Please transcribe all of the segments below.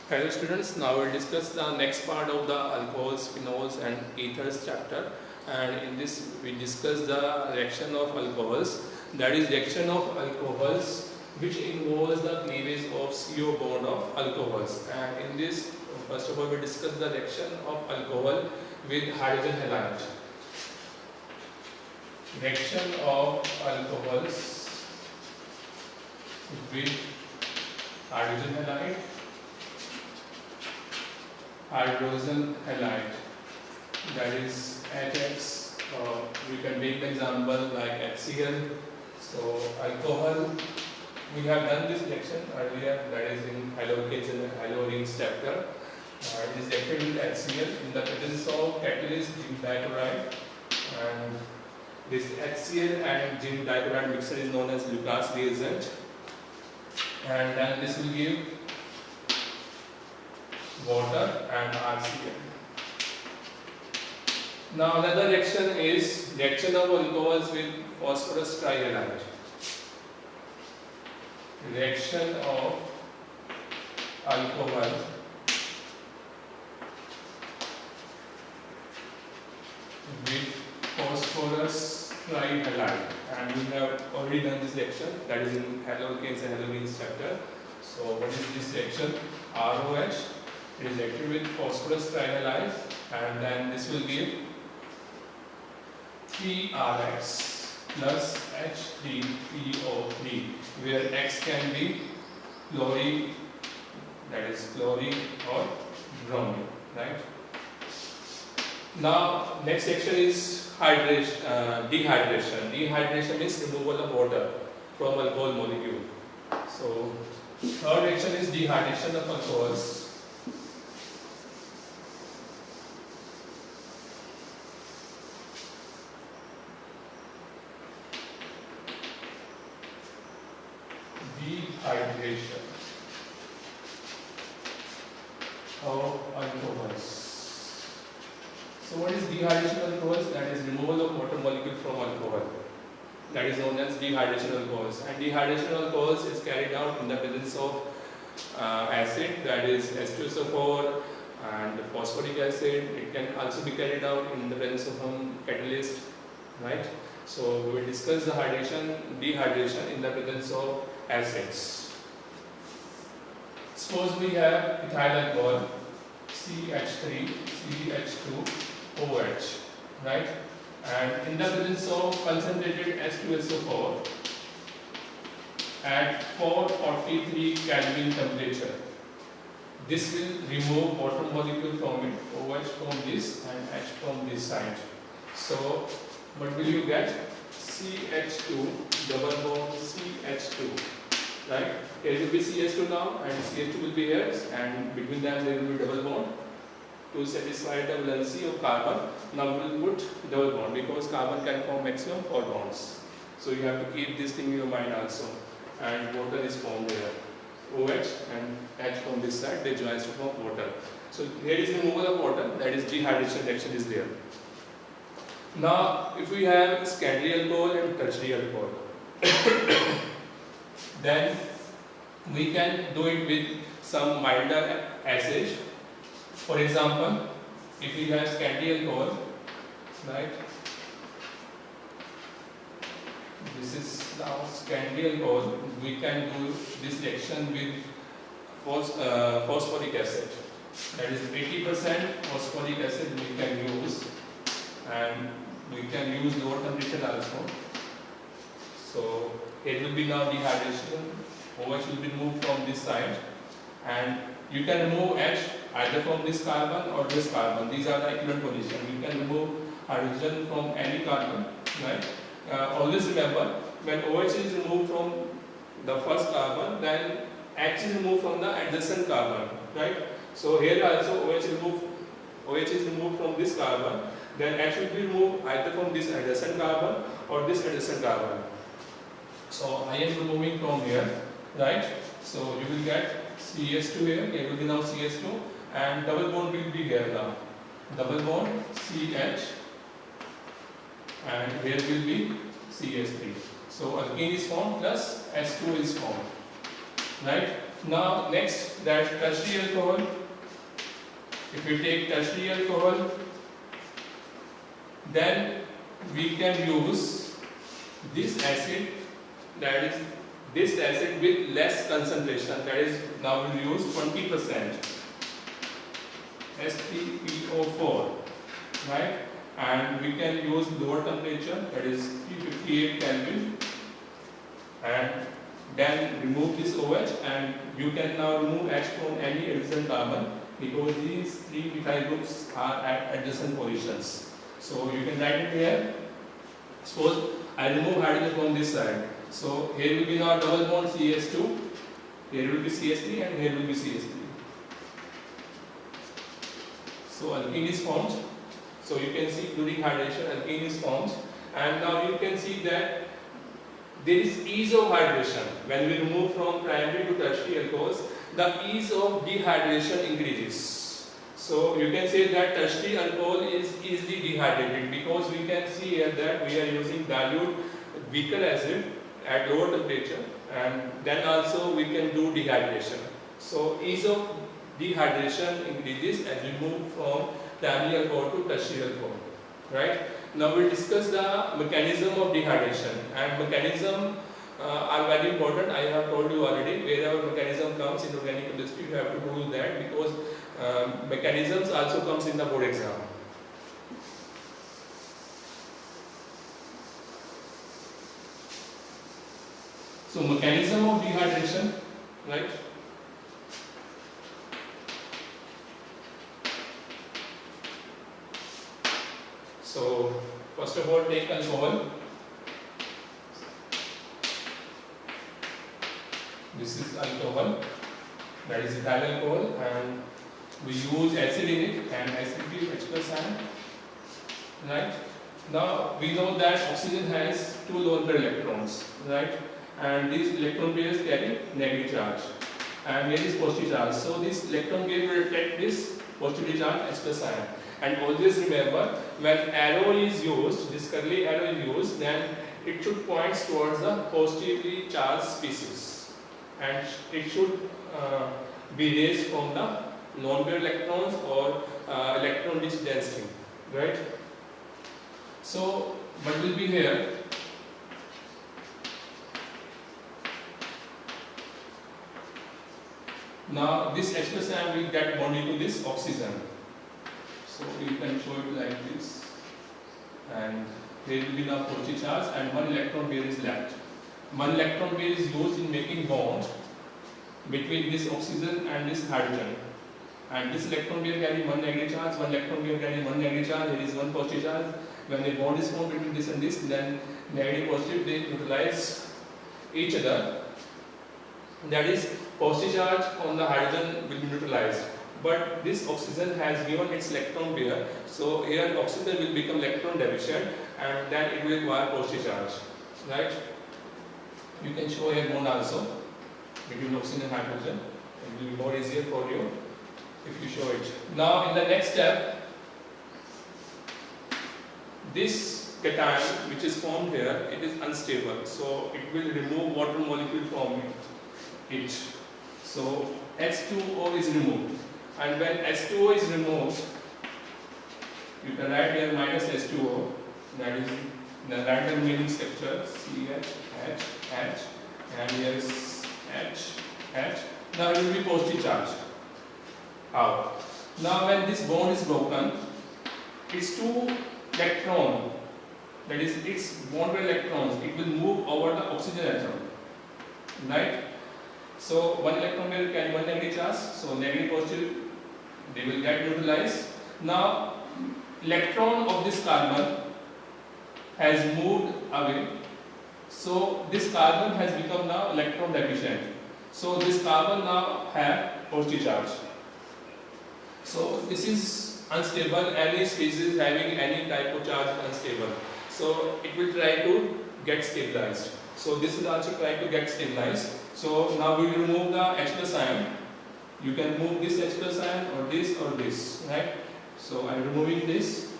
Hello students, now we'll discuss the next part of the alcohols, phenols and ethers chapter, and in this we discuss the reaction of alcohols, that is reaction of alcohols which involves the cleavage of CO bond of alcohols, and in this first of all we discuss the reaction of alcohol with hydrogen halide. Reaction of alcohols with hydrogen halide. Hydrogen halide, that is HX, we can take the example like HCl. So alcohol, we have done this reaction earlier, that is in halogens and halorines chapter. It is reacted with HCl in the presence of catalyst zinc dichloride, and this HCl and zinc dichloride mixture is known as Lucas reagent, and then this will give water and RCl. Now another reaction is reaction of alcohols with phosphorus trihalide. Reaction of alcohol with phosphorus trihalide, and we have already done this reaction, that is in halogens and halorines chapter. So what is this reaction? ROH, it is reacted with phosphorus trihalide, and then this will give 3RX plus H3PO3, where X can be chlorine, that is chlorine or bromine, right? Now next section is dehydration. Dehydration is removal of water from alcohol molecule. So third reaction is dehydration of alcohols. Dehydration of alcohols. So what is dehydration of alcohols? That is removal of water molecule from alcohol. That is known as dehydration of alcohols. And dehydration of alcohols is carried out in the presence of acid, that is H2SO4 and phosphoric acid. It can also be carried out in the presence of some catalyst, right? So we will discuss the dehydration in the presence of acids. Suppose we have ethyl alcohol, CH3, CH2OH, right? And in the presence of concentrated H2SO4 at 443 Kelvin temperature, this will remove water molecule from it, OH from this and H from this side. So what will you get? CH2 double bond CH2, right? Here will be CH2 now, and CH2 will be here, and between them there will be double bond to satisfy the valency of carbon. Now we will put double bond because carbon can form maximum 4 bonds. So you have to keep this thing in your mind also. And water is formed here. OH and H from this side, they join to form water. So here is removal of water, that is dehydration reaction is there. Now if we have secondary alcohol and tertiary alcohol, then we can do it with some milder acid. For example, if we have secondary alcohol, right? This is now secondary alcohol. We can do this reaction with phosphoric acid. That is 80% phosphoric acid we can use, and we can use lower temperature also. So it will be now dehydration. OH will be removed from this side, and you can remove H either from this carbon or this carbon. These are the equivalent position. You can remove hydrogen from any carbon, right? Always remember, when OH is removed from the first carbon, then H is removed from the adjacent carbon, right? So here also OH is removed from this carbon, then H will be removed either from this adjacent carbon or this adjacent carbon. So I am removing from here, right? So you will get CH2 here, here will be now CH2, and double bond will be here now. Double bond CH, and here will be CH3. So alkene is formed plus H2 is formed, right? Now next, that tertiary alcohol. If we take tertiary alcohol, then we can use this acid, that is this acid with less concentration, that is now we'll use 20% S3PO4, right? And we can use lower temperature, that is 358 Kelvin, and then remove this OH, and you can now remove H from any adjacent carbon because these three methyl groups are at adjacent positions. So you can write it here. Suppose I remove hydrogen from this side. So here will be now double bond CH2, here will be CH3, and here will be CH3. So alkene is formed. So you can see during hydration alkene is formed, and now you can see that there is ease of hydration. When we remove from primary to tertiary alcohols, the ease of dehydration increases. So you can say that tertiary alcohol is easily dehydrated because we can see here that we are using dilute weaker acid at lower temperature, and then also we can do dehydration. So ease of dehydration increases as we move from primary alcohol to tertiary alcohol, right? Now we will discuss the mechanism of dehydration, and mechanism are very important. I have told you already, wherever mechanism comes in organic chemistry you have to do that because mechanisms also comes in the board exam. So mechanism of dehydration, right? So first of all, take alcohol. This is alcohol, that is ethyl alcohol, and we use acid in it, and acid gives H+ ion, right? Now we know that oxygen has 2 lone pair electrons, right? And these electron pairs carry negative charge, and here is positive charge. So this electron pair will reflect this positive charge H+ ion. And always remember, when arrow is used, this curly arrow is used, then it should point towards the positively charged species, and it should be raised from the lone pair electrons or electron rich density, right? So what will be here? Now this H+ ion will get bonded to this oxygen. So you can show it like this, and there will be now positive charge, and 1 electron pair is left. 1 electron pair is used in making bond between this oxygen and this hydrogen, and this electron pair carry 1 negative charge, 1 electron pair carry 1 negative charge, there is 1 positive charge. When the bond is formed between this and this, then negative positive they neutralize each other. That is, positive charge on the hydrogen will be neutralized. But this oxygen has given its electron pair, so here oxygen will become electron deficient, and then it will require positive charge, right? You can show here bond also between oxygen and hydrogen. It will be more easier for you if you show it. Now in the next step, this cation which is formed here, it is unstable, so it will remove water molecule from it. So H2O is removed. And when H2O is removed, you can write here minus H2O, that is the random meaning structure, CH, H, H, and here is H, H. Now it will be positive charge. How? Now when this bond is broken, its 2 electron, that is its bond pair electrons, it will move over the oxygen atom, right? So 1 electron will carry 1 negative charge, so negative positive they will get neutralized. Now electron of this carbon has moved away, so this carbon has become now electron deficient. So this carbon now have positive charge. So this is unstable. Any species having any type of charge is unstable. So it will try to get stabilized. So this is also trying to get stabilized. So now we will remove the H+ ion. You can remove this H+ ion or this, right? So I am removing this.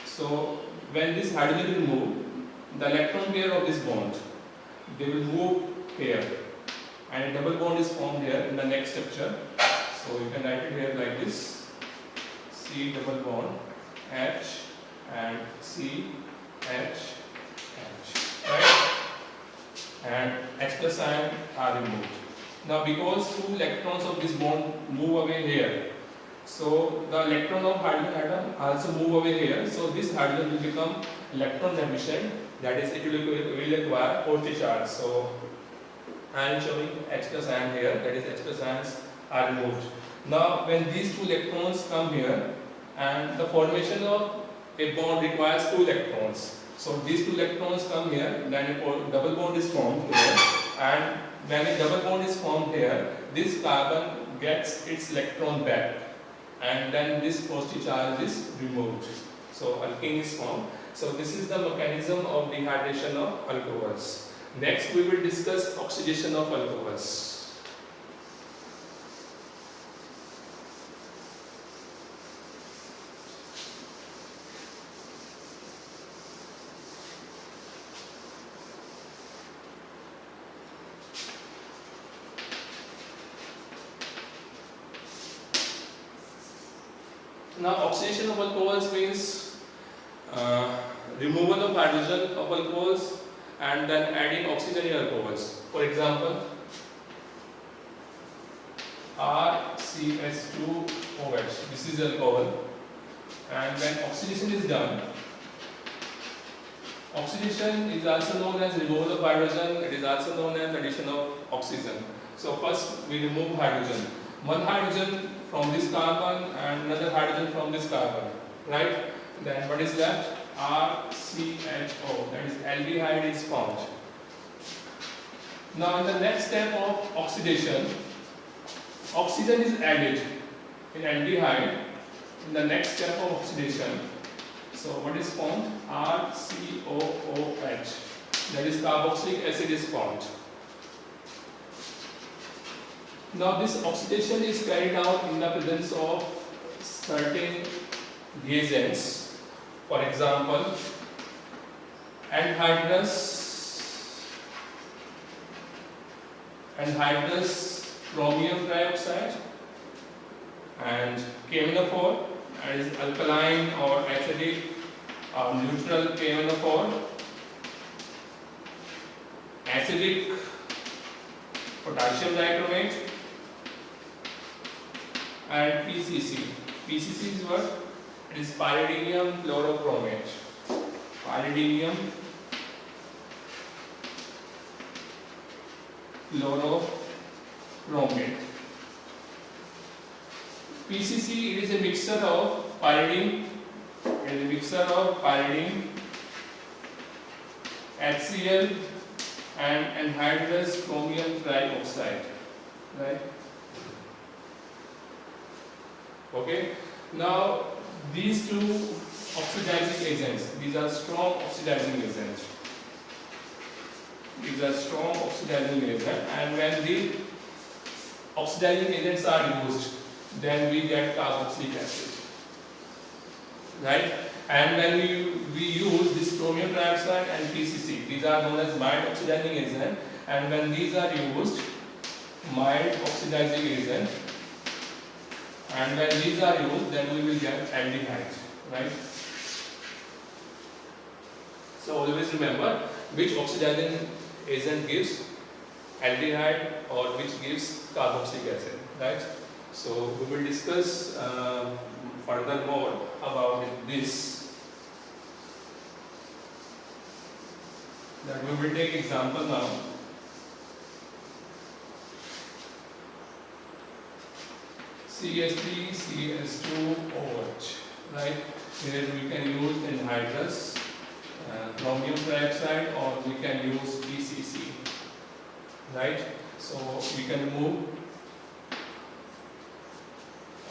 So when this hydrogen will move, the electron pair of this bond, they will move here, and a double bond is formed here in the next structure. So you can write it here like this: C double bond H and C H H, right? And H plus ion are removed. Now because two electrons of this bond move away here, so the electron of hydrogen atom also move away here, so this hydrogen will become electron deficient, that is it will acquire positive charge. So I am showing H plus ion here, that is H plus ions are removed. Now when these two electrons come here, and the formation of a bond requires two electrons. So these two electrons come here, then a double bond is formed here, and when a double bond is formed here, this carbon gets its electron back, and then this positive charge is removed. So alkene is formed. So this is the mechanism of dehydration of alcohols. Next we will discuss oxidation of alcohols. Now oxidation of alcohols means removal of hydrogen of alcohols and then adding oxygen in alcohols. For example, RCH2OH, this is alcohol, and when oxidation is done, oxidation is also known as removal of hydrogen, it is also known as addition of oxygen. So first we remove hydrogen, one hydrogen from this carbon and another hydrogen from this carbon, right? Then what is left? RCHO, that is aldehyde is formed. Now in the next step of oxidation, oxygen is added in aldehyde in the next step of oxidation. So what is formed? RCOOH, that is carboxylic acid is formed. Now this oxidation is carried out in the presence of certain reagents. For example, anhydrous chromium trioxide and KMnO4, that is alkaline or acidic or neutral KMnO4, acidic potassium dichromate, and PCC. PCC is what? It is pyridinium chlorochromate. Pyridinium chlorochromate. PCC, it is a mixture of pyridine. It is a mixture of pyridine, HCl, and anhydrous chromium trioxide. Right? Okay. Now these two oxidizing agents, these are strong oxidizing agents. These are strong oxidizing agents, and when the oxidizing agents are used, then we get carboxylic acid. Right? And when we use this chromium trioxide and PCC, these are known as mild oxidizing agent, and when these are used, mild oxidizing agent, and when these are used, then we will get aldehyde, right? So always remember which oxidizing agent gives aldehyde or which gives carboxylic acid, right? So we will discuss furthermore about this. That we will take example now. CH3, CH2OH, right? Here we can use anhydrous chromium trioxide, or we can use PCC, right? So we can remove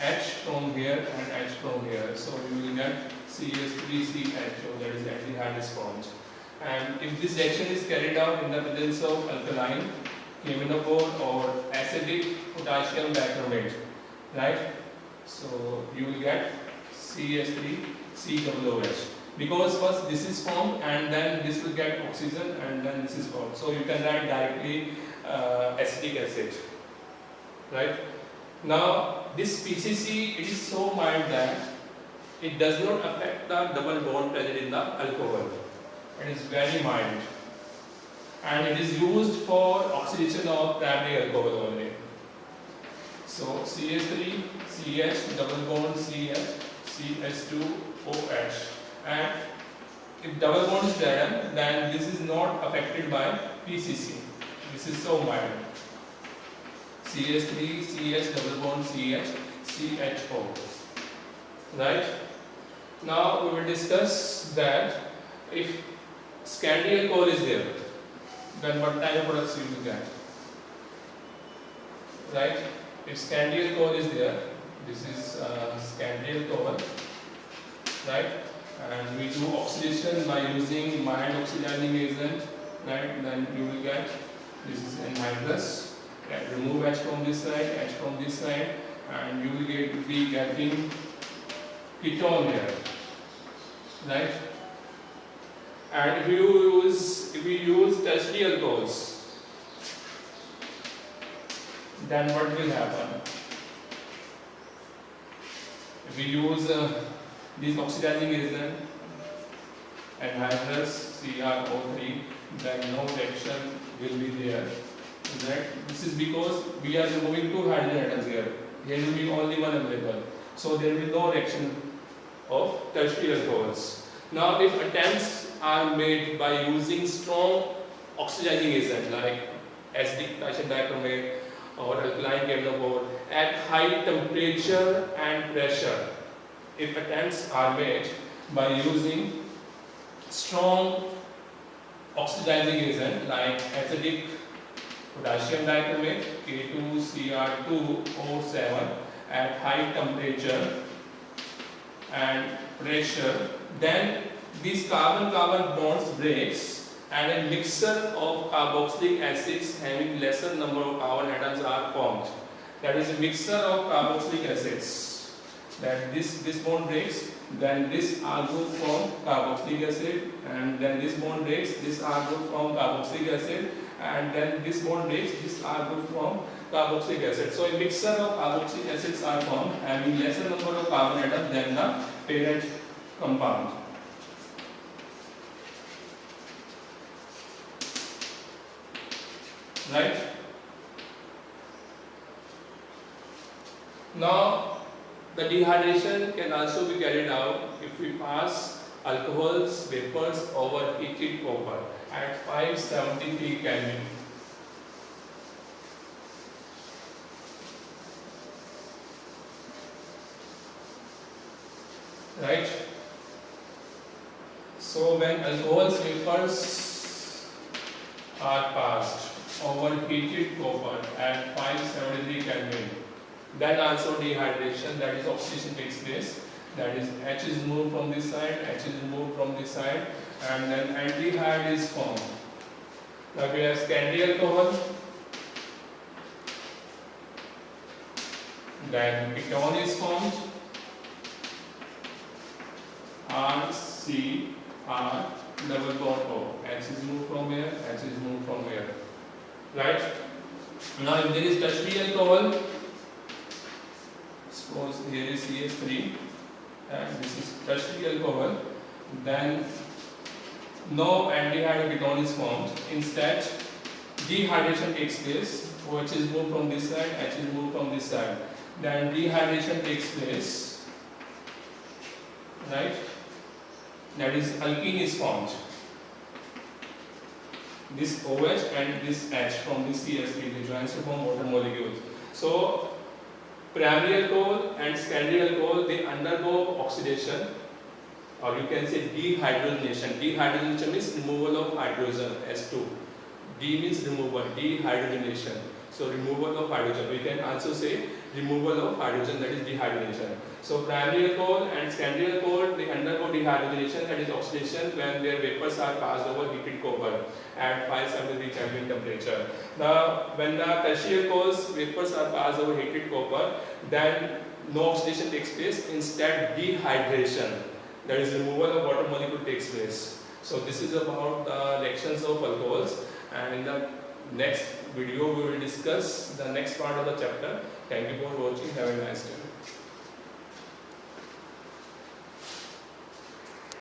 H from here and H from here. So we will get CH3CHO, that is aldehyde is formed. And if this reaction is carried out in the presence of alkaline, KMnO4 or acidic potassium dichromate, right? So you will get CH3COOH, because first this is formed and then this will get oxygen and then this is formed. So you can write directly acetic acid, right? Now this PCC, it is so mild that it does not affect the double bond present in the alcohol. It is very mild, and it is used for oxidation of primary alcohol only. So CH3, CH, double bond CH, CH2OH, and if double bond is there, then this is not affected by PCC. This is so mild. CH3, CH, double bond CH, CHO. Right? Now we will discuss that if scandial alcohol is there, then what type of products you will get. Right? If scandial alcohol is there, this is scandial alcohol, right? And we do oxidation by using mild oxidizing agent, right? Then you will get, this is anhydrous. Right? Remove H from this side, H from this side, and you will be getting ketone here, right? And if we use tertiary alcohols, then what will happen? If we use this oxidizing agent, anhydrous CrO3, then no reaction will be there. Right? This is because we are removing two hydrogen atoms here. Here will be only one available. So there will be no reaction of tertiary alcohols. Now if attempts are made by using strong oxidizing agent like acidic potassium dichromate or alkaline camphor at high temperature and pressure, if attempts are made by using strong oxidizing agent like acidic potassium dichromate K2Cr2O7 at high temperature and pressure, then these carbon-carbon bonds breaks and a mixture of carboxylic acids having lesser number of carbon atoms are formed. That is a mixture of carboxylic acids. That this bond breaks, then this R group from carboxylic acid, and then this bond breaks, this R group from carboxylic acid, and then this bond breaks, this R group from carboxylic acid. So a mixture of carboxylic acids are formed having lesser number of carbon atoms than the parent compound. Right? Now the dehydration can also be carried out if we pass alcohols vapors over heated copper at 573 Kelvin. Right? So when alcohols vapors are passed over heated copper at 573 Kelvin, then also dehydration, that is oxidation, takes place. That is H is moved from this side, H is moved from this side, and then aldehyde is formed. Now we have scandial alcohol, then ketone is formed, RCR double bond O. H is moved from here, H is moved from here. Right? Now if there is tertiary alcohol, suppose here is CH3 and this is tertiary alcohol, then no aldehyde or ketone is formed. Instead, dehydration takes place. OH is moved from this side, H is moved from this side. Then dehydration takes place. Right? That is alkene is formed. This OH and this H from this CH3, they joins to form water molecules. So primary alcohol and scandial alcohol, they undergo oxidation, or you can say dehydrogenation. Dehydrogenation means removal of hydrogen, S2. D means removal, dehydrogenation. So removal of hydrogen. We can also say removal of hydrogen, that is dehydrogenation. So primary alcohol and scandial alcohol, they undergo dehydrogenation, that is oxidation, when their vapors are passed over heated copper at 573 Kelvin temperature. Now when the tertiary alcohols vapors are passed over heated copper, then no oxidation takes place, instead dehydration, that is removal of water molecule, takes place. So this is about the reactions of alcohols, and in the next video we will discuss the next part of the chapter. Thank you for watching. Have a nice day.